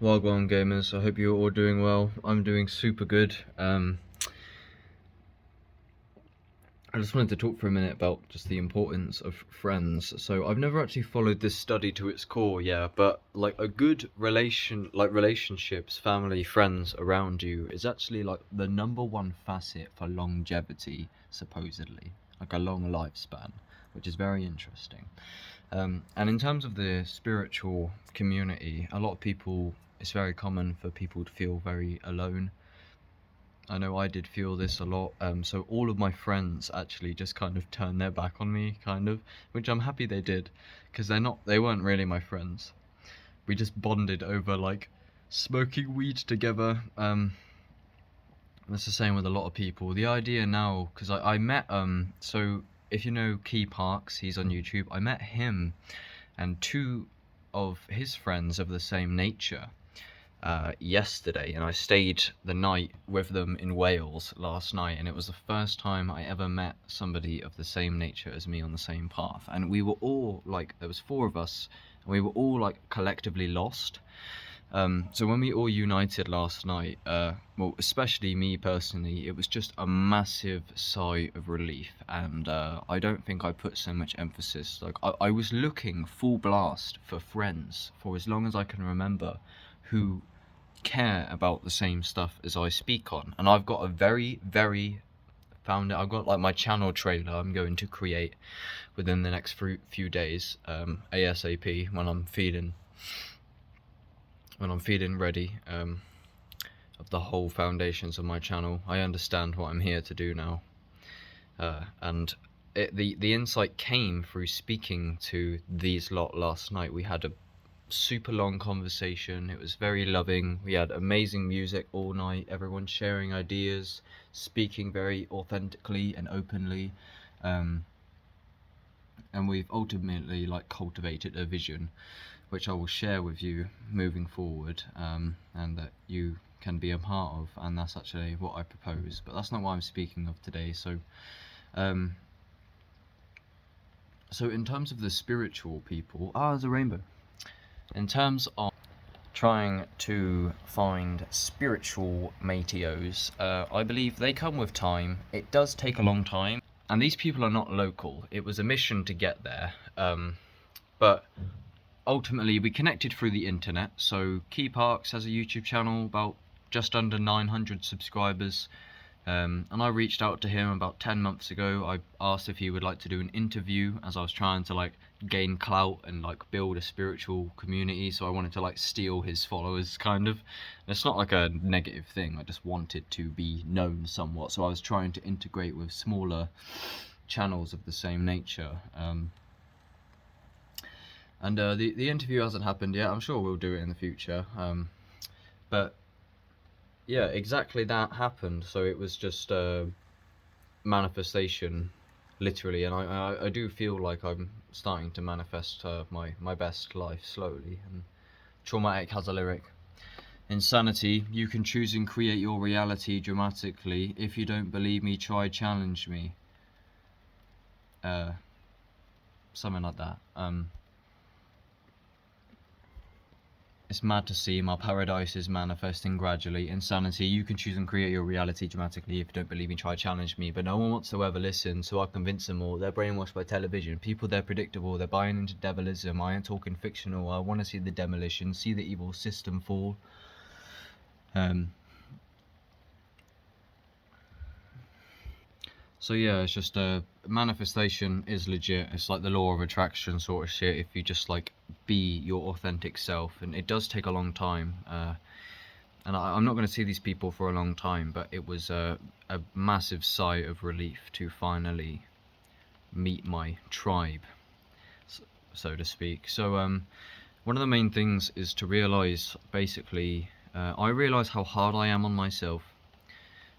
Wagwan gamers, I hope you're all doing well. I'm doing super good. I just wanted to talk for a minute about just the importance of friends. So I've never actually followed this study to its core, yeah, but like a good relationships, family, friends around you is actually like the number one facet for longevity, supposedly, like a long lifespan, which is very interesting. And in terms of the spiritual community, a lot of people, it's very common for people to feel very alone. I know I did feel this a lot. So all of my friends actually just kind of turned their back on me, kind of, which I'm happy they did, because they weren't really my friends. We just bonded over like smoking weed together. That's the same with a lot of people. The idea now, because I met so if you know Key Parks, he's on YouTube. I met him and two of his friends of the same nature yesterday, and I stayed the night with them in Wales last night, and it was the first time I ever met somebody of the same nature as me on the same path. And we were all like, there was four of us, and we were all like collectively lost. So when we all united last night, well, especially me personally, it was just a massive sigh of relief, and I don't think I put so much emphasis. Like I was looking full blast for friends for as long as I can remember, who care about the same stuff as I speak on. And I've got a I've got like my channel trailer I'm going to create within the next few days, ASAP, when I'm feeling ready, of the whole foundations of my channel. I understand what I'm here to do now, and the insight came through speaking to these lot last night. We had a super long conversation. It was very loving. We had amazing music all night, everyone sharing ideas, speaking very authentically and openly, and we've ultimately like cultivated a vision which I will share with you moving forward, and that you can be a part of, and that's actually what I propose. But that's not what I'm speaking of today. Um, so in terms of the spiritual people, there's a rainbow. In terms of trying to find spiritual mateos, I believe they come with time. It does take a long time, and these people are not local. It was a mission to get there, but ultimately we connected through the internet. So Key Parks has a YouTube channel, about just under 900 subscribers, and I reached out to him about 10 months ago. I asked if he would like to do an interview, as I was trying to like gain clout and like build a spiritual community, so I wanted to like steal his followers, kind of. And it's not like a negative thing, I just wanted to be known somewhat, so I was trying to integrate with smaller channels of the same nature. And the interview hasn't happened yet. I'm sure we'll do it in the future. But yeah, exactly that happened. So it was just a manifestation, literally. And I do feel like I'm starting to manifest my best life slowly. And Traumatic has a lyric: insanity, you can choose and create your reality dramatically. If you don't believe me, try challenge me. Something like that. It's mad to see my paradise is manifesting gradually. Insanity, you can choose and create your reality dramatically. If you don't believe me, try challenge me. But no one wants to ever listen, so I convince them all. They're brainwashed by television. People, they're predictable. They're buying into devilism. I ain't talking fictional. I want to see the demolition, see the evil system fall. So yeah, it's just manifestation is legit. It's like the law of attraction sort of shit. If you just like be your authentic self, and it does take a long time. And I'm not going to see these people for a long time, but it was a massive sigh of relief to finally meet my tribe, so to speak. So one of the main things is to realize, basically, I realize how hard I am on myself.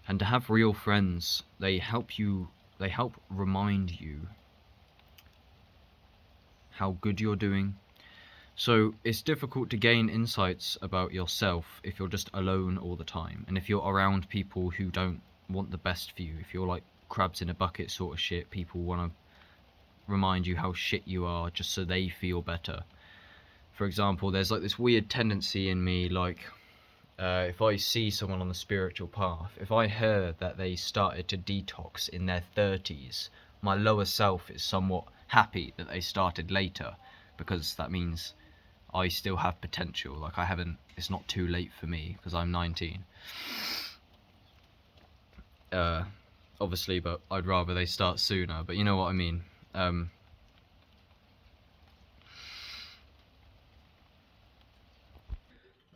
And to have real friends, they help remind you how good you're doing. So it's difficult to gain insights about yourself if you're just alone all the time, and if you're around people who don't want the best for you. If you're like crabs in a bucket sort of shit, people want to remind you how shit you are just so they feel better. for example, there's like this weird tendency in me, like, if I see someone on the spiritual path, if I hear that they started to detox in their 30s, my lower self is somewhat happy that they started later, because that means I still have potential. Like, it's not too late for me because I'm 19. Obviously, but I'd rather they start sooner, but you know what I mean.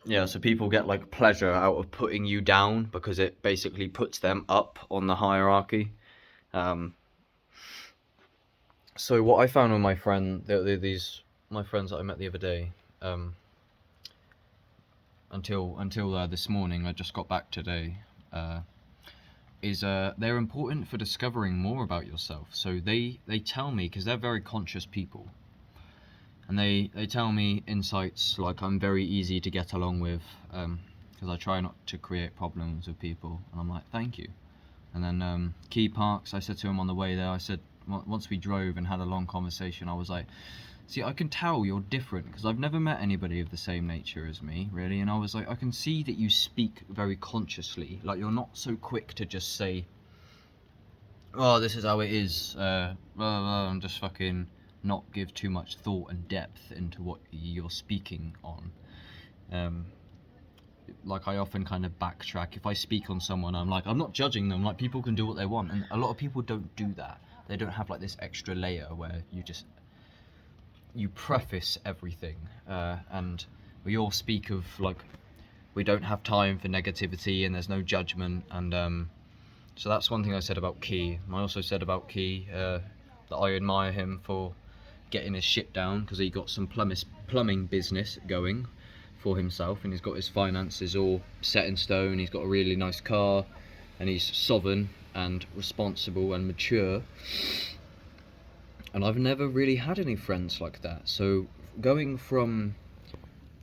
Yeah, so people get like pleasure out of putting you down because it basically puts them up on the hierarchy. Um, so what I found with my friend, my friends that I met the other day, until this morning, I just got back today, is they're important for discovering more about yourself. So they tell me, because they're very conscious people, and they tell me insights like I'm very easy to get along with, because I try not to create problems with people, and I'm like, thank you. And then Key Parks, I said to him on the way there, I said, once we drove and had a long conversation, I was like, see, I can tell you're different, because I've never met anybody of the same nature as me, really, and I was like, I can see that you speak very consciously, like you're not so quick to just say, oh, this is how it is, blah, blah, and just fucking not give too much thought and depth into what you're speaking on. Like, I often kind of backtrack. If I speak on someone, I'm like, I'm not judging them, like, people can do what they want, and a lot of people don't do that. They don't have like this extra layer where you preface everything, and we all speak of like, we don't have time for negativity and there's no judgment, and so that's one thing I said about Key. I also said about Key that I admire him for getting his shit down, because he got some plumbing business going for himself, and he's got his finances all set in stone. He's got a really nice car, and he's sovereign and responsible and mature. And I've never really had any friends like that. So going from,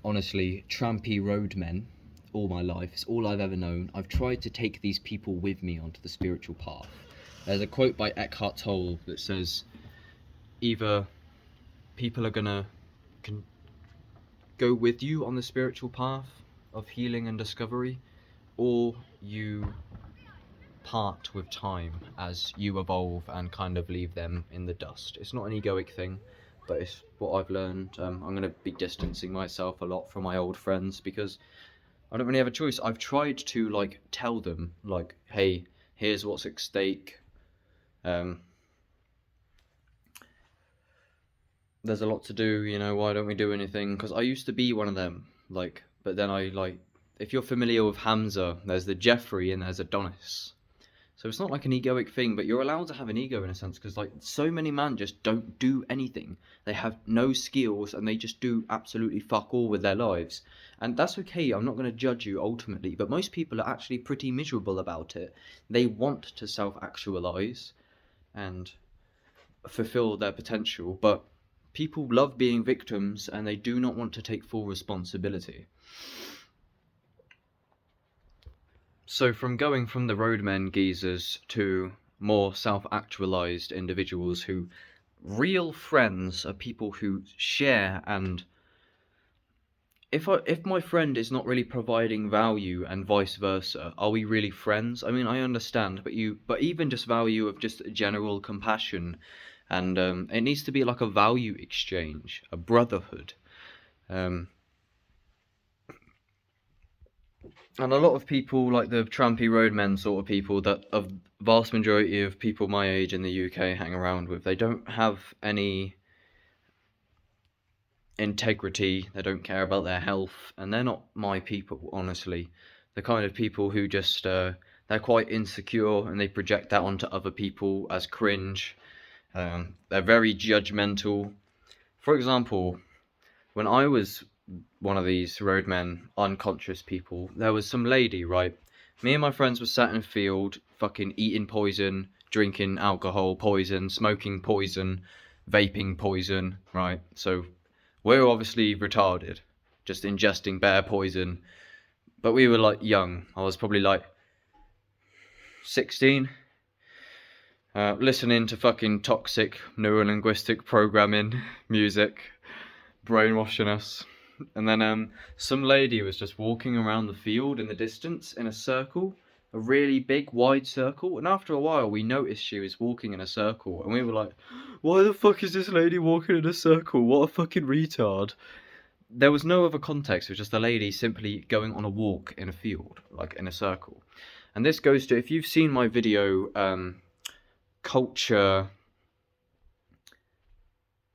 honestly, trampy roadmen all my life, it's all I've ever known, I've tried to take these people with me onto the spiritual path. There's a quote by Eckhart Tolle that says, either people are gonna go with you on the spiritual path of healing and discovery, or you part with time as you evolve and kind of leave them in the dust. It's not an egoic thing, but it's what I've learned. I'm going to be distancing myself a lot from my old friends because I don't really have a choice. I've tried to like tell them like, hey, here's what's at stake. There's a lot to do, you know, why don't we do anything? Because I used to be one of them, like, but then I, like, if you're familiar with Hamza, there's the Jeffrey and there's Adonis. So it's not like an egoic thing, but you're allowed to have an ego in a sense, because like so many men just don't do anything. They have no skills and they just do absolutely fuck all with their lives. And that's okay, I'm not going to judge you ultimately, but most people are actually pretty miserable about it. They want to self-actualize and fulfill their potential, but people love being victims and they do not want to take full responsibility. So from going from the roadmen geezers to more self-actualized individuals who, real friends are people who share, and if my friend is not really providing value and vice versa, are we really friends? I mean, I understand, but even just value of just general compassion, and it needs to be like a value exchange, a brotherhood. And a lot of people, like the trampy roadmen sort of people that a vast majority of people my age in the UK hang around with, they don't have any integrity, they don't care about their health, and they're not my people, honestly. The kind of people who just, they're quite insecure and they project that onto other people as cringe. They're very judgmental. For example, when I was one of these roadmen, unconscious people, there was some lady, right? Me and my friends were sat in a field, fucking eating poison, drinking alcohol poison, smoking poison, vaping poison, right? So we're obviously retarded, just ingesting bare poison. But we were like young. I was probably like 16. Listening to fucking toxic neurolinguistic programming music, brainwashing us. And then some lady was just walking around the field in the distance in a circle, a really big wide circle, and after a while we noticed she was walking in a circle, and we were like, why the fuck is this lady walking in a circle? What a fucking retard. There was no other context, it was just a lady simply going on a walk in a field, like in a circle. And this goes to, if you've seen my video, culture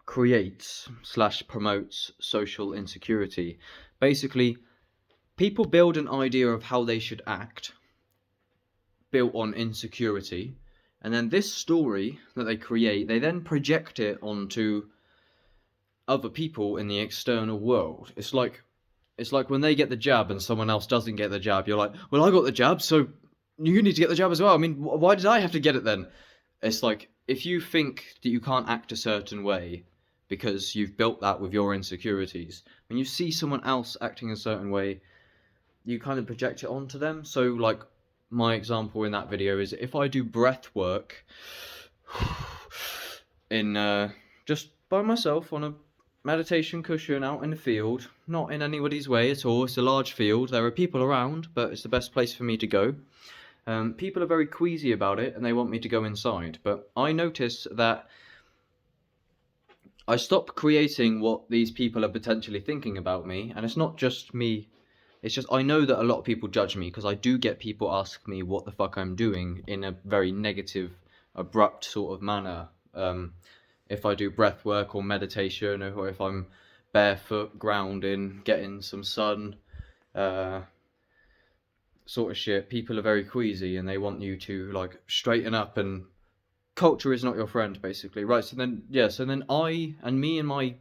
creates / promotes social insecurity. Basically, people build an idea of how they should act built on insecurity, and then this story that they create, they then project it onto other people in the external world. It's like when they get the jab and someone else doesn't get the jab, you're like, well, I got the jab, so you need to get the jab as well. I mean, why did I have to get it then? It's like, if you think that you can't act a certain way because you've built that with your insecurities, when you see someone else acting a certain way, you kind of project it onto them. So, like, my example in that video is, if I do breath work in just by myself on a meditation cushion out in the field, not in anybody's way at all, it's a large field, there are people around, but it's the best place for me to go. People are very queasy about it and they want me to go inside, but I notice that I stop creating what these people are potentially thinking about me, and it's not just me. It's just, I know that a lot of people judge me, because I do get people ask me what the fuck I'm doing in a very negative, abrupt sort of manner. If I do breath work or meditation, or if I'm barefoot, grounding, getting some sun, sort of shit, people are very queasy and they want you to, like, straighten up, and culture is not your friend, basically. Right, so then me and my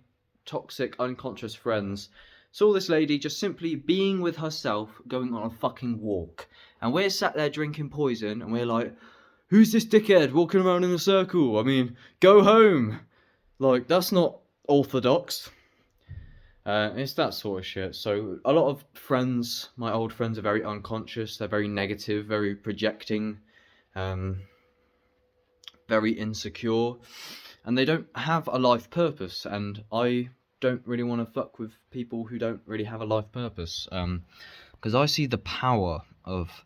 toxic, unconscious friends saw this lady just simply being with herself, going on a fucking walk. And we're sat there drinking poison, and we're like, who's this dickhead walking around in a circle? I mean, go home. Like, that's not orthodox. It's that sort of shit. So a lot of friends, my old friends, are very unconscious. They're very negative, very projecting, very insecure. And they don't have a life purpose. And I don't really want to fuck with people who don't really have a life purpose, because I see the power of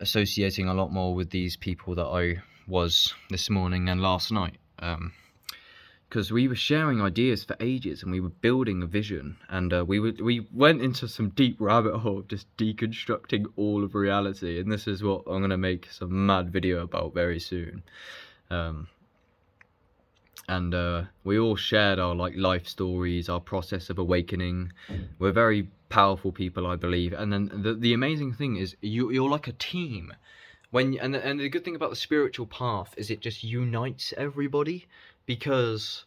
associating a lot more with these people that I was this morning and last night, because we were sharing ideas for ages and we were building a vision, and we went into some deep rabbit hole of just deconstructing all of reality, and this is what I'm going to make some mad video about very soon. And we all shared our, like, life stories, our process of awakening. We're very powerful people, I believe. And then the amazing thing is, you're like a team. And the good thing about the spiritual path is it just unites everybody, because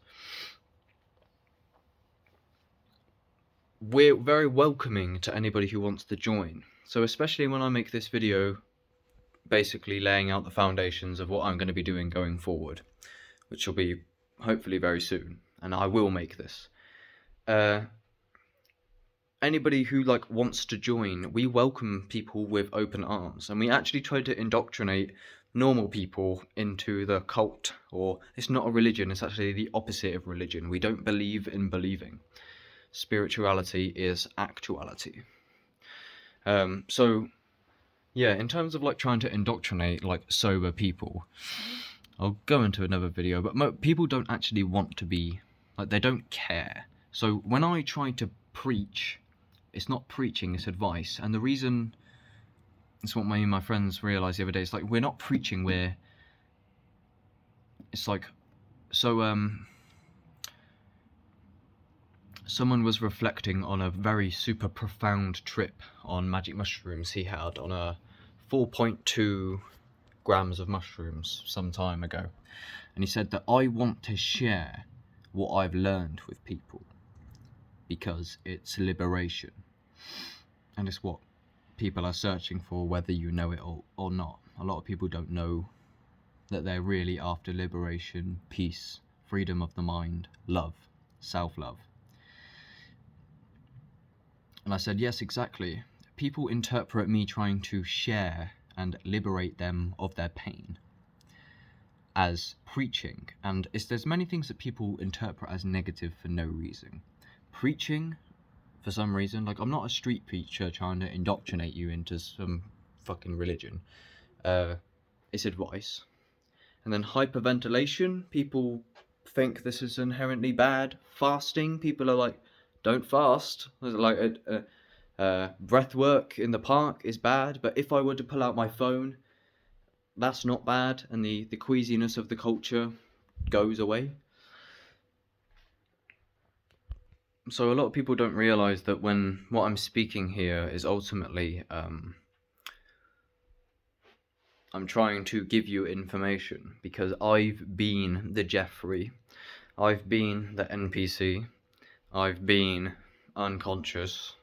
we're very welcoming to anybody who wants to join. So especially when I make this video, basically laying out the foundations of what I'm going to be doing going forward, which will be hopefully very soon, and I will make this. Anybody who, like, wants to join, we welcome people with open arms, and we actually try to indoctrinate normal people into the cult, or it's not a religion, it's actually the opposite of religion. We don't believe in believing. Spirituality is actuality. So yeah, in terms of, like, trying to indoctrinate, like, sober people, I'll go into another video, but people don't actually want to be, like, they don't care. So when I try to preach, it's not preaching, it's advice. And the reason, it's what my friends realised the other day, it's like, we're not preaching, it's like, so, someone was reflecting on a very super profound trip on magic mushrooms he had on a 4.2 grams of mushrooms some time ago, and he said that I want to share what I've learned with people because it's liberation, and it's what people are searching for, whether you know it or not. A lot of people don't know that they're really after liberation, peace, freedom of the mind, love, self-love. And I said, yes, exactly. People interpret me trying to share and liberate them of their pain as preaching, and there's many things that people interpret as negative for no reason. preaching for some reason. Like, I'm not a street preacher trying to indoctrinate you into some fucking religion. It's advice. And then hyperventilation, people think this is inherently bad. Fasting, people are like, don't fast. Like, breath work in the park is bad, but if I were to pull out my phone, that's not bad, and the queasiness of the culture goes away. So a lot of people don't realize that when what I'm speaking here is ultimately, I'm trying to give you information, because I've been the Jeffrey, I've been the NPC, I've been unconscious,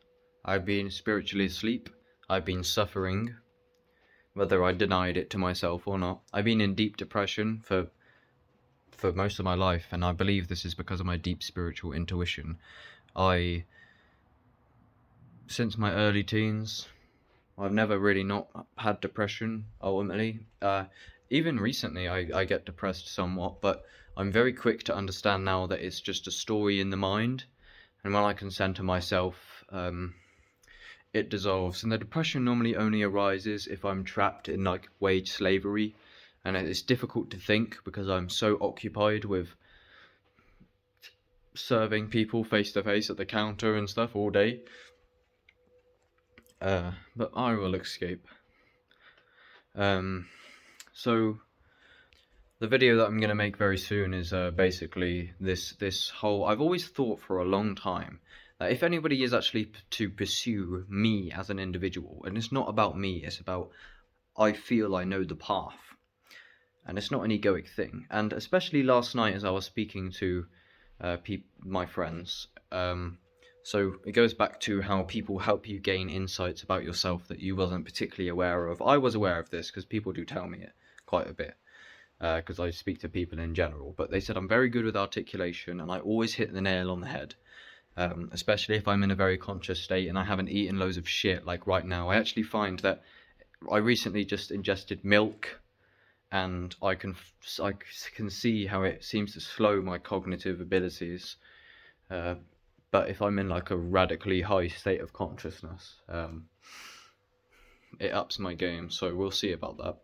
I've been spiritually asleep, I've been suffering, whether I denied it to myself or not. I've been in deep depression for most of my life, and I believe this is because of my deep spiritual intuition. Since my early teens, I've never really not had depression, ultimately. Even recently, I get depressed somewhat, but I'm very quick to understand now that it's just a story in the mind, and when I can center myself, it dissolves. And the depression normally only arises if I'm trapped in like wage slavery, and it's difficult to think because I'm so occupied with serving people face to face at the counter and stuff all day. But I will escape. So the video that I'm going to make very soon is basically this whole... I've always thought for a long time that if anybody is actually to pursue me as an individual, and it's not about me, it's about I feel I know the path, and it's not an egoic thing. And especially last night as I was speaking to my friends, so it goes back to how people help you gain insights about yourself that you wasn't particularly aware of. I was aware of this because people do tell me it quite a bit, because I speak to people in general, but they said I'm very good with articulation and I always hit the nail on the head, especially if I'm in a very conscious state and I haven't eaten loads of shit like right now. I actually find that I recently just ingested milk, and I can see how it seems to slow my cognitive abilities, but if I'm in like a radically high state of consciousness, it ups my game, so we'll see about that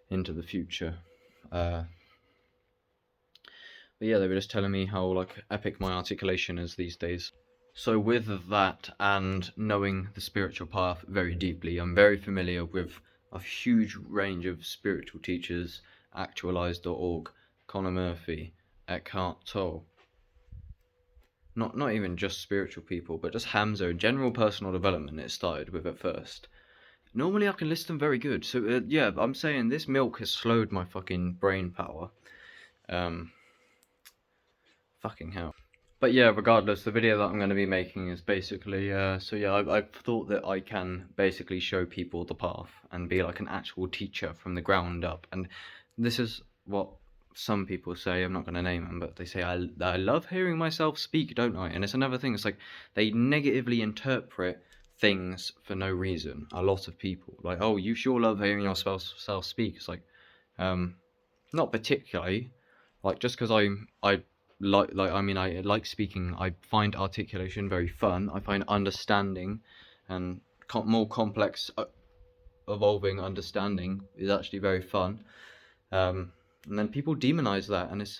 into the future. But yeah, they were just telling me how like epic my articulation is these days. So with that, and knowing the spiritual path very deeply, I'm very familiar with a huge range of spiritual teachers: Actualize.org, Connor Murphy, Eckhart Tolle. Not even just spiritual people, but just Hamza, general personal development it started with at first. Normally I can list them very good, so yeah, I'm saying this milk has slowed my fucking brain power. Fucking hell. But yeah, regardless, the video that I'm going to be making is basically, so yeah, I've thought that I can basically show people the path and be like an actual teacher from the ground up. And this is what some people say, I'm not going to name them, but they say, I love hearing myself speak, don't I? And it's another thing, it's like, they negatively interpret things for no reason. A lot of people, like, oh, you sure love hearing yourself speak. It's like, not particularly. Like, just because I like speaking. I find articulation very fun. I find understanding and more complex, evolving understanding is actually very fun. And then people demonize that, and it's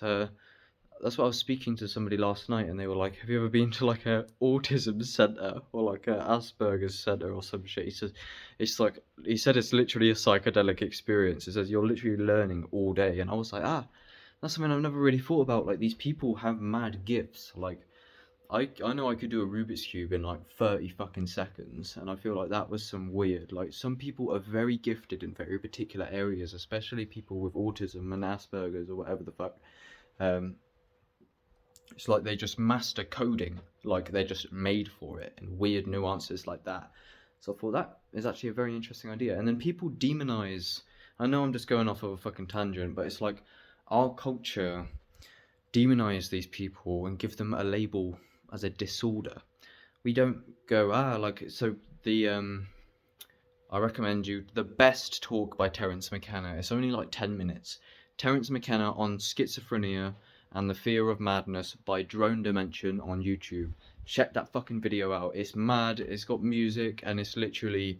that's what I was speaking to somebody last night, and they were like, "Have you ever been to like a autism center or like a Asperger's center or some shit?" He says, "It's like," he said, "it's literally a psychedelic experience." He says, "You're literally learning all day," and I was like, that's something I've never really thought about. Like, these people have mad gifts. Like, I know I could do a Rubik's Cube in like 30 fucking seconds, and I feel like that was some weird. Like, some people are very gifted in very particular areas, especially people with autism and Asperger's or whatever the fuck. It's like they just master coding, like they're just made for it, and weird nuances like that. So I thought that is actually a very interesting idea. And then people demonize. I know I'm just going off of a fucking tangent, but it's like our culture demonize these people and give them a label as a disorder. We don't go, like, so the I recommend you the best talk by Terence McKenna. It's only like 10 minutes. Terence McKenna on schizophrenia and the Fear of Madness by Drone Dimension on YouTube. check that fucking video out. It's mad, it's got music, and it's literally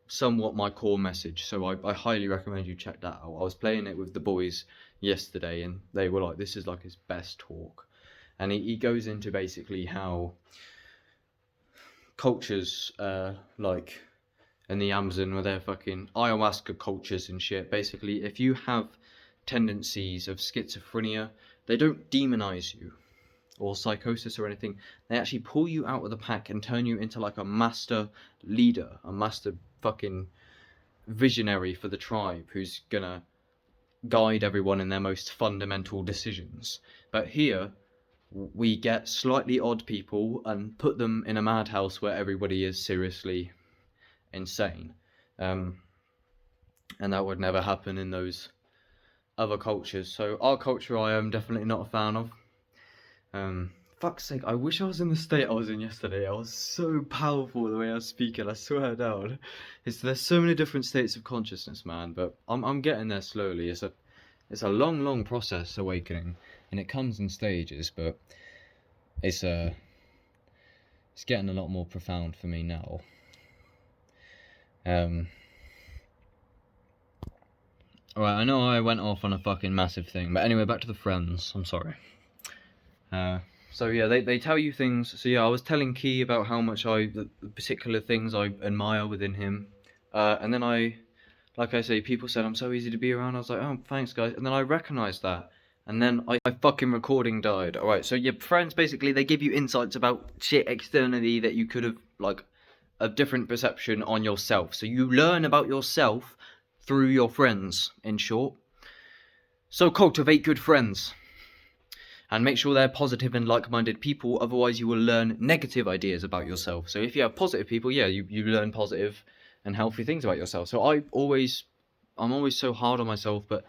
somewhat my core message, so I highly recommend you check that out. I was playing it with the boys yesterday, and they were like, this is like his best talk. And he goes into basically how cultures, like in the Amazon, where they're fucking ayahuasca cultures and shit, basically, if you have tendencies of schizophrenia, they don't demonize you or psychosis or anything. They actually pull you out of the pack and turn you into like a master leader, a master fucking visionary for the tribe who's gonna guide everyone in their most fundamental decisions. But here we get slightly odd people and put them in a madhouse where everybody is seriously insane, and that would never happen in those other cultures. So our culture I am definitely not a fan of. Fuck's sake, I wish I was in the state I was in yesterday. I was so powerful the way I was speaking, I swear down. There's so many different states of consciousness, man, but I'm getting there slowly. It's a long process, awakening, and it comes in stages, but it's getting a lot more profound for me now. Alright, I know I went off on a fucking massive thing, but anyway, back to the friends. I'm sorry. So yeah, they tell you things. So yeah, I was telling Key about how much the particular things I admire within him, and then like I say, people said I'm so easy to be around. I was like, oh, thanks guys, and then I recognised that, and then my fucking recording died. All right, so your friends basically they give you insights about shit externally that you could have like a different perception on yourself. So you learn about yourself through your friends, in short. So cultivate good friends. And make sure they're positive and like-minded people, otherwise you will learn negative ideas about yourself. So if you have positive people, yeah, you learn positive and healthy things about yourself. So I'm always so hard on myself, but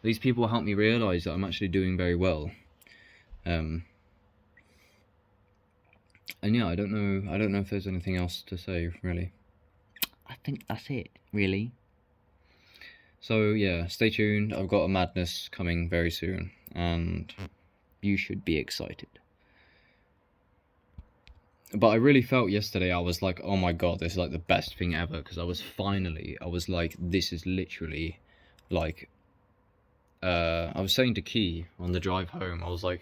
these people help me realise that I'm actually doing very well. And yeah, I don't know if there's anything else to say, really. I think that's it, really. So yeah, stay tuned. I've got a madness coming very soon, and you should be excited. But I really felt yesterday, I was like, oh my god, this is like the best thing ever, because I was like, this is literally like, I was saying to Key on the drive home, I was like,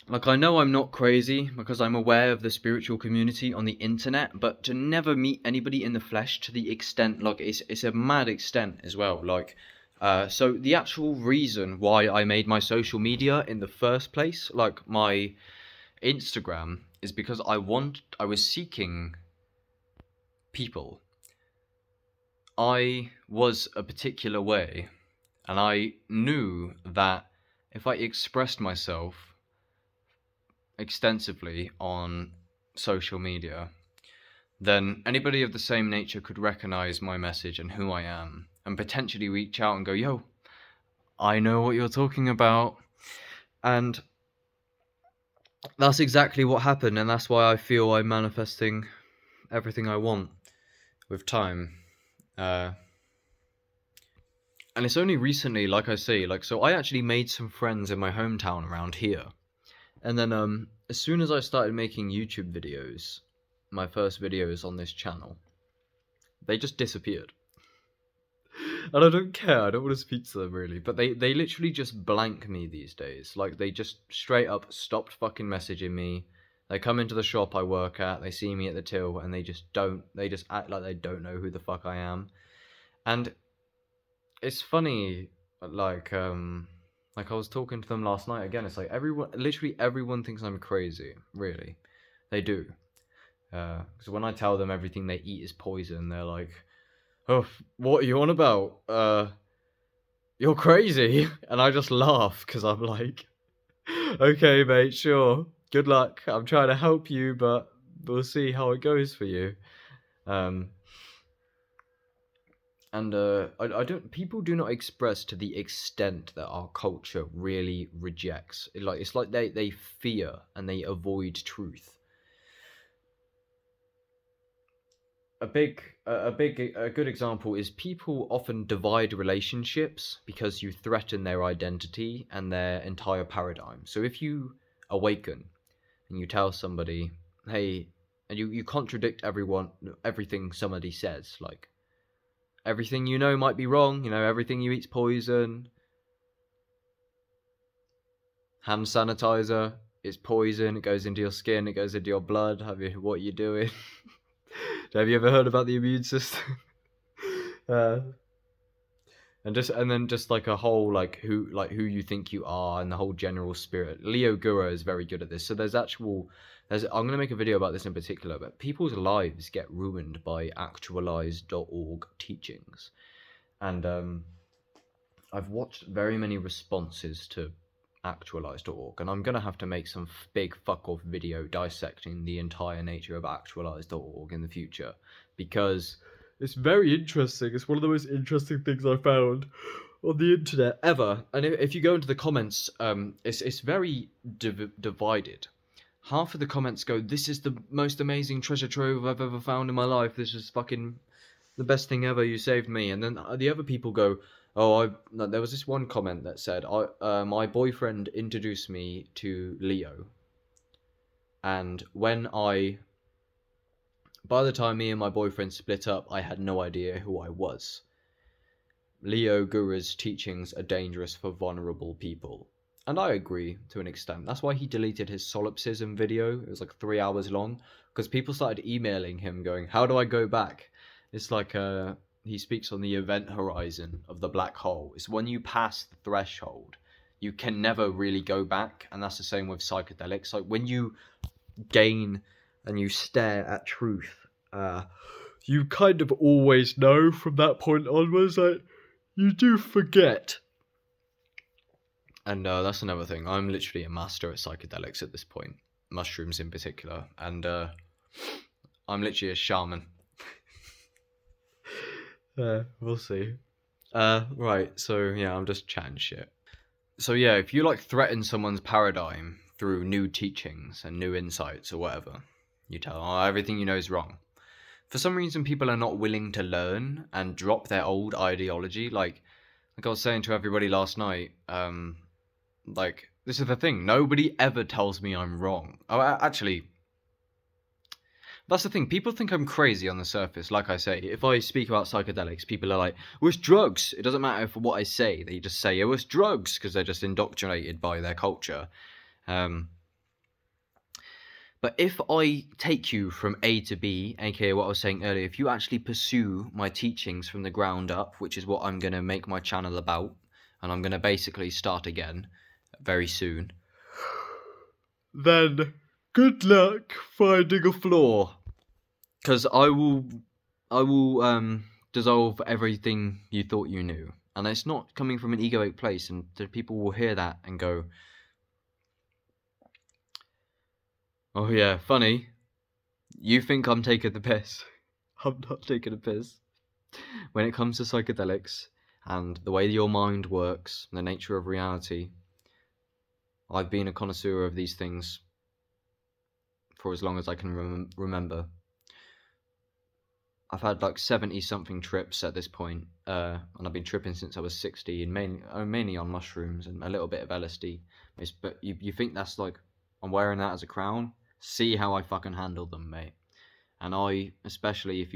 I know I'm not crazy because I'm aware of the spiritual community on the internet, but to never meet anybody in the flesh to the extent, like, it's a mad extent as well, like, so the actual reason why I made my social media in the first place, like my Instagram, is because I was seeking people. I was a particular way, and I knew that if I expressed myself extensively on social media, then anybody of the same nature could recognize my message and who I am, and potentially reach out and go, yo, I know what you're talking about. And that's exactly what happened, and that's why I feel I'm manifesting everything I want with time. And it's only recently, like I say, like, so I actually made some friends in my hometown around here. And then as soon as I started making YouTube videos, my first videos on this channel, they just disappeared. And I don't care, I don't want to speak to them really, but they literally just blank me these days. Like, they just straight up stopped fucking messaging me. They come into the shop I work at, they see me at the till, and they just act like they don't know who the fuck I am. And it's funny, like I was talking to them last night again, it's like literally everyone thinks I'm crazy, really. They do. Because when I tell them everything they eat is poison, they're like, oh, what are you on about? You're crazy. And I just laugh, because I'm like, okay, mate, sure. Good luck. I'm trying to help you, but we'll see how it goes for you. People do not express to the extent that our culture really rejects. It's like they fear and they avoid truth. A good example is people often divide relationships because you threaten their identity and their entire paradigm. So if you awaken and you tell somebody, hey, and you contradict everything somebody says, like, everything you know might be wrong, everything you eat's poison, hand sanitizer is poison, it goes into your skin, it goes into your blood, what are you doing? Have you ever heard about the immune system? And then just like a whole who you think you are, and the whole general spirit. Leo Gura is very good at this. So I'm gonna make a video about this in particular, but people's lives get ruined by actualize.org teachings. And I've watched very many responses to actualize.org, and I'm gonna have to make some big fuck off video dissecting the entire nature of actualize.org in the future, because it's very interesting. It's one of the most interesting things I found on the internet ever. And if you go into the comments, it's very divided. Half of the comments go, "This is the most amazing treasure trove I've ever found in my life. This is fucking the best thing ever. You saved me." And then the other people go, "Oh, there was this one comment that said, my boyfriend introduced me to Leo, and by the time me and my boyfriend split up, I had no idea who I was. Leo Gura's teachings are dangerous for vulnerable people." And I agree to an extent. That's why he deleted his solipsism video. It was like 3 hours long, because people started emailing him going, "How do I go back?" It's like he speaks on the event horizon of the black hole. It's when you pass the threshold, you can never really go back. And that's the same with psychedelics. Like when you gain and you stare at truth, you kind of always know from that point onwards. Like, you do forget. And that's another thing. I'm literally a master at psychedelics at this point, mushrooms in particular, and I'm literally a shaman. We'll see. Right, so yeah, I'm just chatting shit. So yeah, if you like threaten someone's paradigm through new teachings and new insights or whatever, you tell them, "Oh, everything you know is wrong." For some reason, people are not willing to learn and drop their old ideology. Like I was saying to everybody last night, like, this is the thing. Nobody ever tells me I'm wrong. Oh, actually, that's the thing. People think I'm crazy on the surface. Like I say, if I speak about psychedelics, people are like, "Well, it's drugs." It doesn't matter for what I say. They just say, "Oh, it's drugs," because they're just indoctrinated by their culture. But if I take you from A to B, aka what I was saying earlier, if you actually pursue my teachings from the ground up, which is what I'm going to make my channel about, and I'm going to basically start again very soon, then good luck finding a flaw. Because I will dissolve everything you thought you knew. And it's not coming from an egoic place, and the people will hear that and go, "Oh yeah, funny. You think I'm taking the piss." I'm not taking a piss. When it comes to psychedelics and the way your mind works, the nature of reality, I've been a connoisseur of these things for as long as I can remember. I've had like 70-something trips at this point, and I've been tripping since I was 60, and mainly on mushrooms and a little bit of LSD. But you think that's like, I'm wearing that as a crown? See how I fucking handle them, mate. And especially if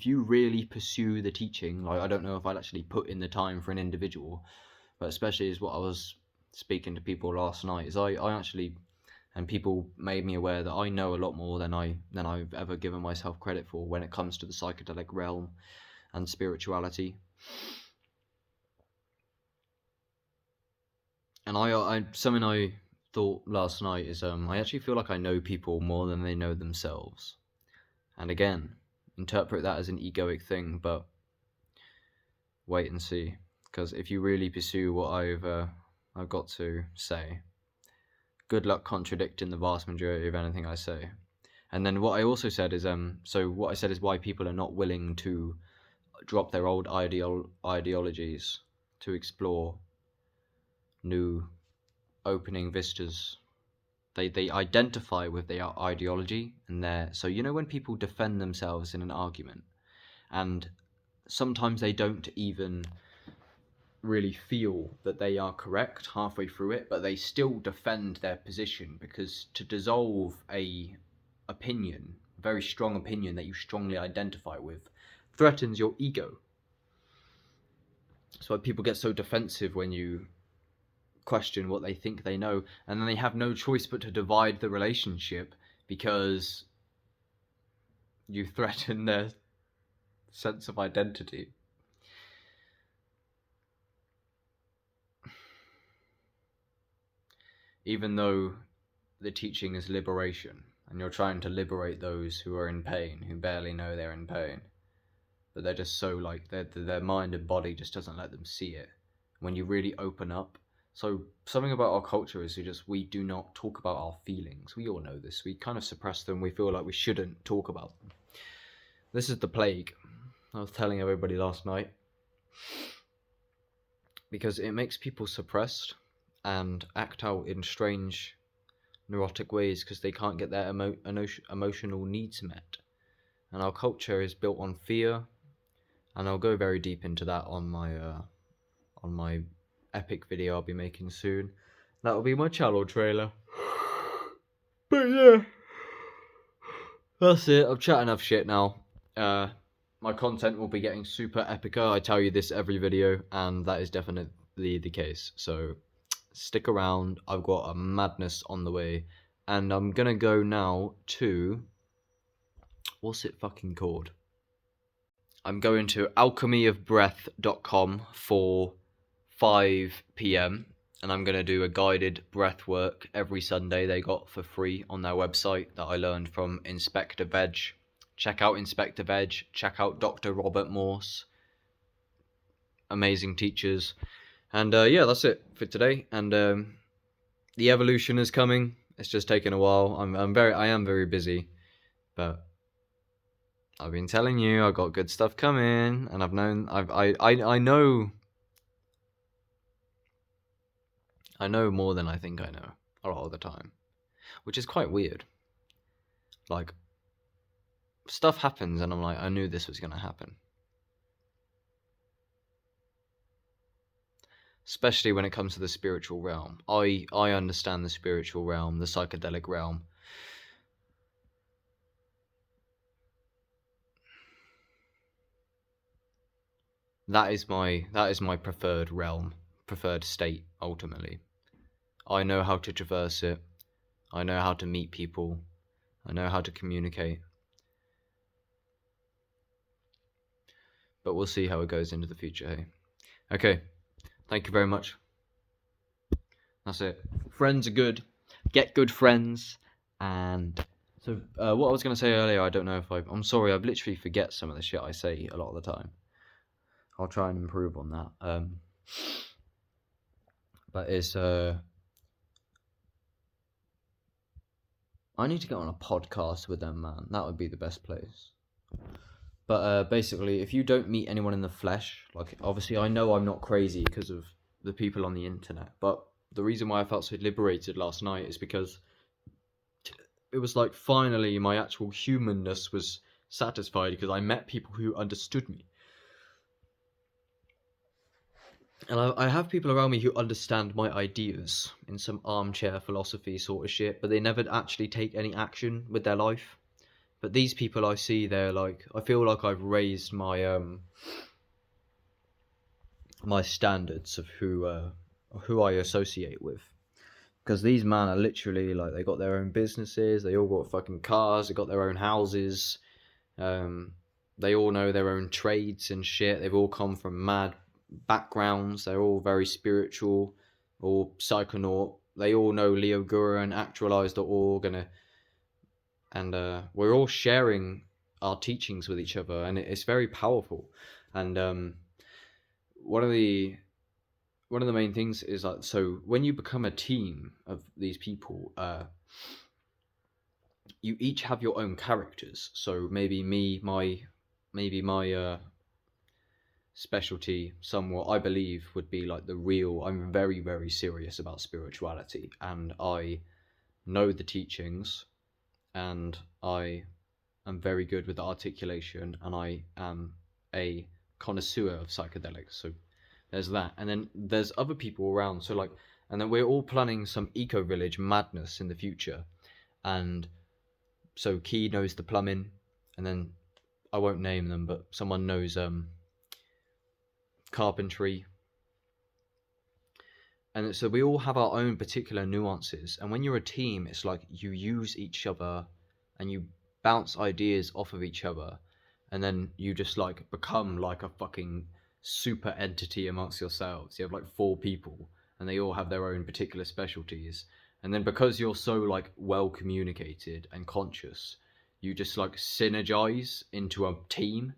you really pursue the teaching, like, I don't know if I'd actually put in the time for an individual, but especially is what I was speaking to people last night, is I actually, and people made me aware that I know a lot more than I've ever given myself credit for when it comes to the psychedelic realm and spirituality. And something I thought last night is I actually feel like I know people more than they know themselves. And again, interpret that as an egoic thing, but wait and see. Because if you really pursue what I've got to say, good luck contradicting the vast majority of anything I say. And then what I also said is what I said is why people are not willing to drop their old ideologies to explore new opening vistas. They identify with their ideology, and so when people defend themselves in an argument, and sometimes they don't even really feel that they are correct halfway through it, but they still defend their position, because to dissolve a opinion, a very strong opinion that you strongly identify with, threatens your ego. That's why people get so defensive when you question what they think they know, and then they have no choice but to divide the relationship because you threaten their sense of identity. Even though the teaching is liberation, and you're trying to liberate those who are in pain, who barely know they're in pain, but they're just so like their mind and body just doesn't let them see it. When you really open up, so something about our culture is we do not talk about our feelings. We all know this. We kind of suppress them. We feel like we shouldn't talk about them. This is the plague. I was telling everybody last night, because it makes people suppressed and act out in strange, neurotic ways because they can't get their emotional needs met. And our culture is built on fear, and I'll go very deep into that on my epic video I'll be making soon. That'll be my channel trailer. But yeah, that's it. I've chatted enough shit now. My content will be getting super epica. I tell you this every video, and that is definitely the case. So stick around. I've got a madness on the way, and I'm gonna go now to, what's it fucking called? I'm going to alchemyofbreath.com for 5 p.m. and I'm going to do a guided breath work every Sunday they got for free on their website that I learned from Inspector Veg. Check out Inspector Veg, check out Dr. Robert Morse. Amazing teachers. And yeah, that's it for today. And the evolution is coming. It's just taken a while. I am very busy, but I've been telling you I got good stuff coming, and I know more than I think I know a lot of the time, which is quite weird. Like, stuff happens and I'm like, I knew this was going to happen. Especially when it comes to the spiritual realm. I understand the spiritual realm, the psychedelic realm. That is my preferred realm, preferred state, ultimately. I know how to traverse it. I know how to meet people. I know how to communicate. But we'll see how it goes into the future, hey? Okay, thank you very much. That's it. Friends are good. Get good friends. And so, what I was going to say earlier, I don't know if I'm sorry, I literally forget some of the shit I say a lot of the time. I'll try and improve on that. But it's, I need to get on a podcast with them, man. That would be the best place. But basically, if you don't meet anyone in the flesh, like, obviously I know I'm not crazy because of the people on the internet, but the reason why I felt so liberated last night is because it was like finally my actual humanness was satisfied, because I met people who understood me. And I have people around me who understand my ideas in some armchair philosophy sort of shit, but they never actually take any action with their life. But these people I see, they're like, I feel like I've raised my my standards of who I associate with. Because these men are literally like, they got their own businesses, they all got fucking cars, they got their own houses, they all know their own trades and shit. They've all come from mad backgrounds. They're all very spiritual, or psychonaut. They all know Leo Guru and actualize.org, and we're all sharing our teachings with each other, and it's very powerful. And one of the main things is like, so when you become a team of these people, you each have your own characters. So maybe my specialty somewhat, I believe, would be like I'm very, very serious about spirituality, and I know the teachings, and I am very good with the articulation, and I am a connoisseur of psychedelics. So There's that, and then there's other people around. So like, and then we're all planning some eco village madness in the future. And so Key knows the plumbing, and then I won't name them, but someone knows carpentry. And so we all have our own particular nuances. And when you're a team, it's like you use each other and you bounce ideas off of each other. And then you just like become like a fucking super entity amongst yourselves. You have like 4 people and they all have their own particular specialties. And then because you're so like well communicated and conscious, you just like synergize into a team.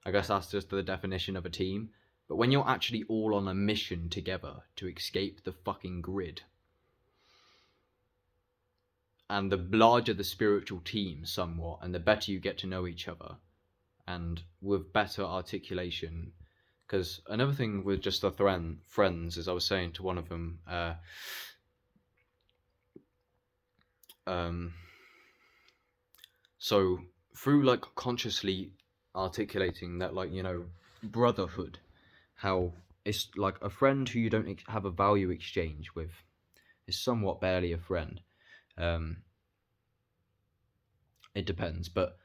I guess that's just the definition of a team. But when you're actually all on a mission together to escape the fucking grid, and the larger the spiritual team somewhat, and the better you get to know each other, and with better articulation, because another thing with just the friends, as I was saying to one of them, so through like consciously articulating that, like, you know, brotherhood, how it's like a friend who you don't have a value exchange with is somewhat barely a friend. It depends, but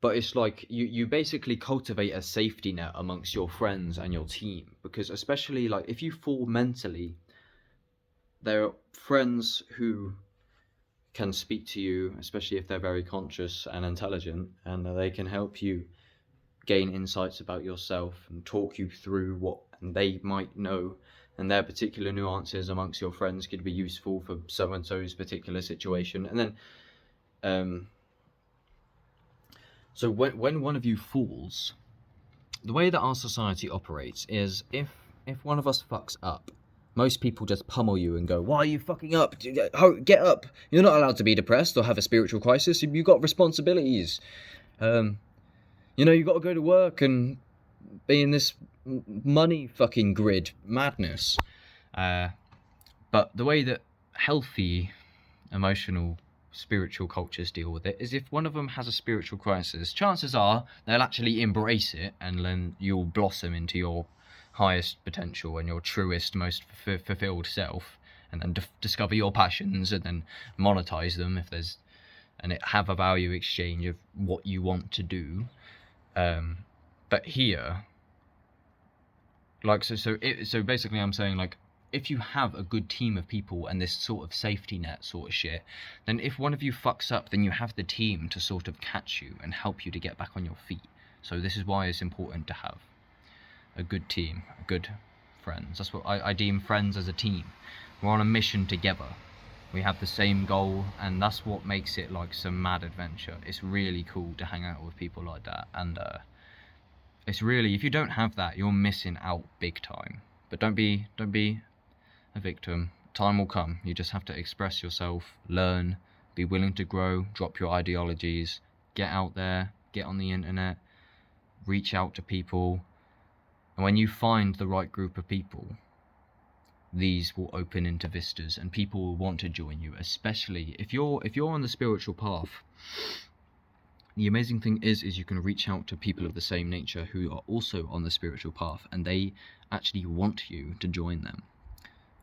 it's like you basically cultivate a safety net amongst your friends and your team, because especially like if you fall mentally, there are friends who can speak to you, especially if they're very conscious and intelligent, and they can help you gain insights about yourself and talk you through what they might know, and their particular nuances amongst your friends could be useful for so and so's particular situation. And then so when one of you falls, the way that our society operates is if one of us fucks up, most people just pummel you and go, "Why are you fucking up? Get up! You're not allowed to be depressed or have a spiritual crisis. You've got responsibilities. You know, you've got to go to work and be in this money fucking grid madness." But the way that healthy, emotional, spiritual cultures deal with it is if one of them has a spiritual crisis, chances are they'll actually embrace it, and then you'll blossom into your highest potential and your truest, most fulfilled self, and then discover your passions and then monetize them if there's, and it have a value exchange of what you want to do. But here, like, so basically I'm saying, like, if you have a good team of people and this sort of safety net sort of shit, then if one of you fucks up, then you have the team to sort of catch you and help you to get back on your feet. So this is why it's important to have a good team, good friends. That's what I deem friends as a team. We're on a mission together. We have the same goal, and that's what makes it like some mad adventure. It's really cool to hang out with people like that, and it's really, if you don't have that, you're missing out big time. But don't be a victim. Time will come. You just have to express yourself, learn, be willing to grow, drop your ideologies, get out there, get on the internet, reach out to people. And when you find the right group of people, these will open into vistas and people will want to join you, especially if you're on the spiritual path. The amazing thing is you can reach out to people of the same nature who are also on the spiritual path, and they actually want you to join them,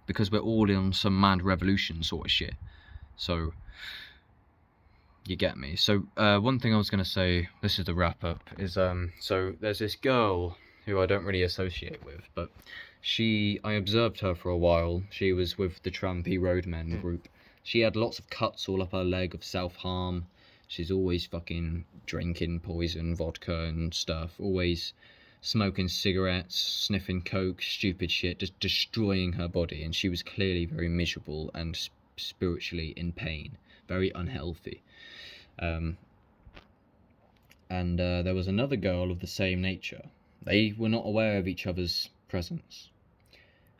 because we're all in some mad revolution sort of shit. So you get me. So one thing I was going to say, this is the wrap up, is so there's this girl who I don't really associate with, but I observed her for a while. She was with the Trampy Roadmen group. She had lots of cuts all up her leg of self-harm. She's always fucking drinking poison vodka and stuff, always smoking cigarettes, sniffing coke, stupid shit, just destroying her body. And she was clearly very miserable and spiritually in pain, very unhealthy. And there was another girl of the same nature. They were not aware of each other's presence.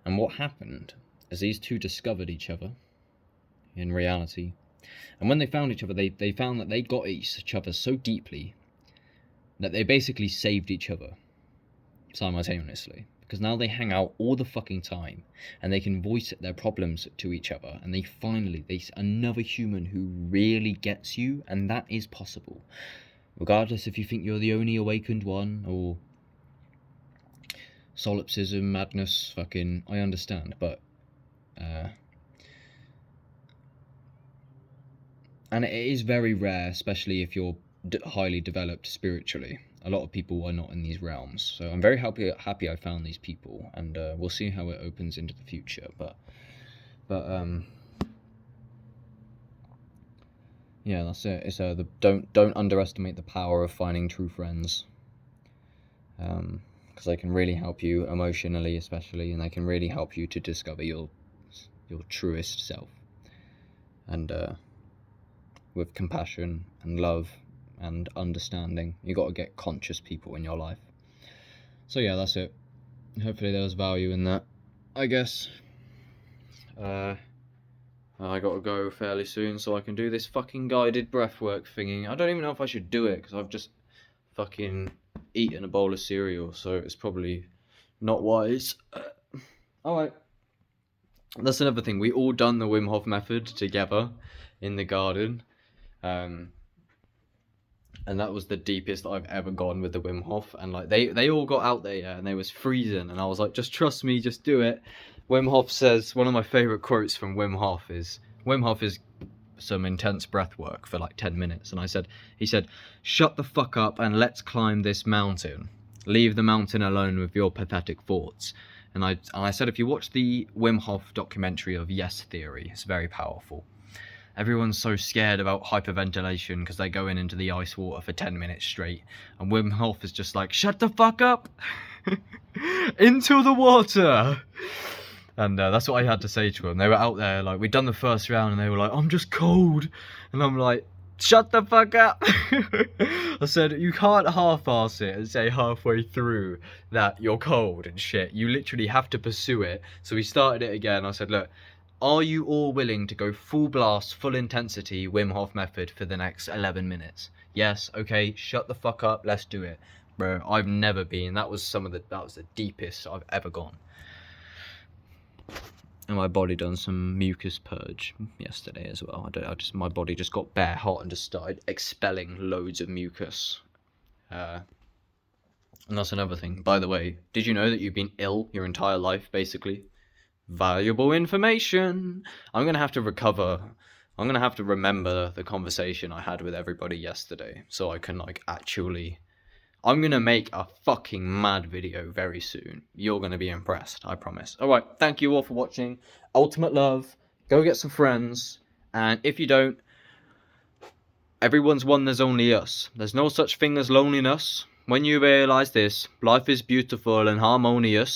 And what happened is these two discovered each other in reality. And when they found each other, they found that they got each other so deeply that they basically saved each other simultaneously. Because now they hang out all the fucking time and they can voice their problems to each other, and they another human who really gets you, and that is possible. Regardless if you think you're the only awakened one, or solipsism, madness, fucking, I understand, but and it is very rare, especially if you're highly developed spiritually. A lot of people are not in these realms, so I'm very happy I found these people, and we'll see how it opens into the future. But yeah, that's it. It's don't underestimate the power of finding true friends, because they can really help you emotionally, especially, and they can really help you to discover your truest self, and with compassion and love and understanding. You got to get conscious people in your life. So yeah, that's it. Hopefully there was value in that, I guess. I gotta go fairly soon so I can do this fucking guided breathwork thingy. I don't even know if I should do it because I've just fucking eaten a bowl of cereal, so it's probably not wise. Alright. That's another thing. We all done the Wim Hof method together in the garden. And that was the deepest I've ever gone with the Wim Hof. And like they all got out there, yeah, and they was freezing, and I was like, just trust me, just do it. Wim Hof says, one of my favorite quotes from Wim Hof is some intense breath work for like 10 minutes, and he said, shut the fuck up and let's climb this mountain. Leave the mountain alone with your pathetic thoughts. And I said, if you watch the Wim Hof documentary of Yes Theory, it's very powerful. Everyone's so scared about hyperventilation because they go into the ice water for 10 minutes straight. And Wim Hof is just like, shut the fuck up! Into the water! And that's what I had to say to them. They were out there, like, we'd done the first round and they were like, I'm just cold. And I'm like, shut the fuck up! I said, you can't half-ass it and say halfway through that you're cold and shit. You literally have to pursue it. So we started it again. I said, look, are you all willing to go full blast, full intensity Wim Hof method for the next 11 minutes? Yes, okay, shut the fuck up, let's do it. Bro, I've never been. That was the deepest I've ever gone. And my body done some mucus purge yesterday as well. My body just got bare hot and just started expelling loads of mucus. And that's another thing. By the way, did you know that you've been ill your entire life, basically? Valuable information. I'm gonna have to recover. I'm gonna have to remember the conversation I had with everybody yesterday, so I can like actually. I'm gonna make a fucking mad video very soon. You're gonna be impressed, I promise. Alright, thank you all for watching. Ultimate love. Go get some friends. And if you don't, everyone's one, there's only us. There's no such thing as loneliness. When you realise this, life is beautiful and harmonious.